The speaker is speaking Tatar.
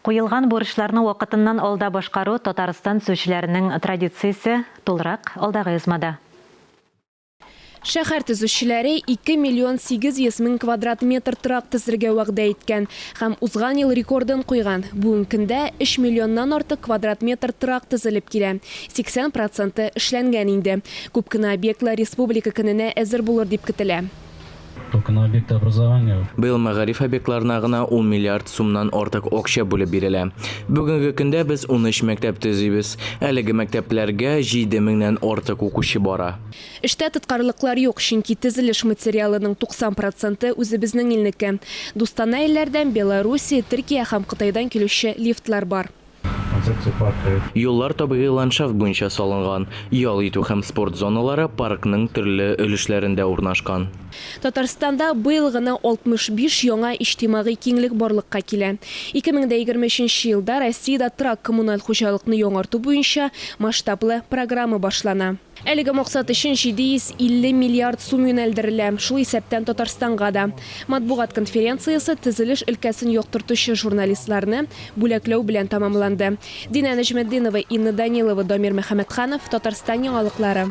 Куелган бурычларны вакытыннан алда башкару Татарстан сөүчеләренең традициясе тулырак алдагы язмада. Шәһәр төзүчеләре 2 миллион 800 мең квадрат метр торак төзергә вәгъдә иткән һәм узган ел рекордын куйган. Бүген көндә 3 миллионнан артык квадрат метр торак төзелеп килә. 80% эшләнгән инде. Күп кенә объектлар республика көненә әзер булыр дип көтелә. Быел мәгариф объектларына гына 10 миллиард сумнан артык акча бүлеп бирелә. Бүгенге көндә без 13 мәктәп төзибез. Әлеге мәктәпләргә 7 меңнән артык укучы бара. Эштә тоткарлыклар юк, чөнки төзелеш материалының 90% үзебезнең илнеке. Дустана илләрдән Белоруссия, Төркия һәм Кытайдан килүче лифтлар бар. Юллар табигый ландшафт буенча салынган. Ял итү һәм спорт зоналары паркның төрле өлешләрендә урнашкан. Татарстанда быел гына 65 яңа иҗтимагый киңлек барлыкка килә. 2023 елда Россиядә торак коммуналь хуҗалыкны яңарту буенча масштаблы программа башлана. Әлеге максат өчен 750 миллиард сум юнәлдерелә. Шул исәптән Татарстанга да. Матбугат конференциясе төзелеш өлкәсен яктыртучы журналистларны бүләкләү белән тамамланды. Динә Нәҗметдинова, Инна Данилова, Дамир Мөхәммәтханов, Татарстан яңалыклары.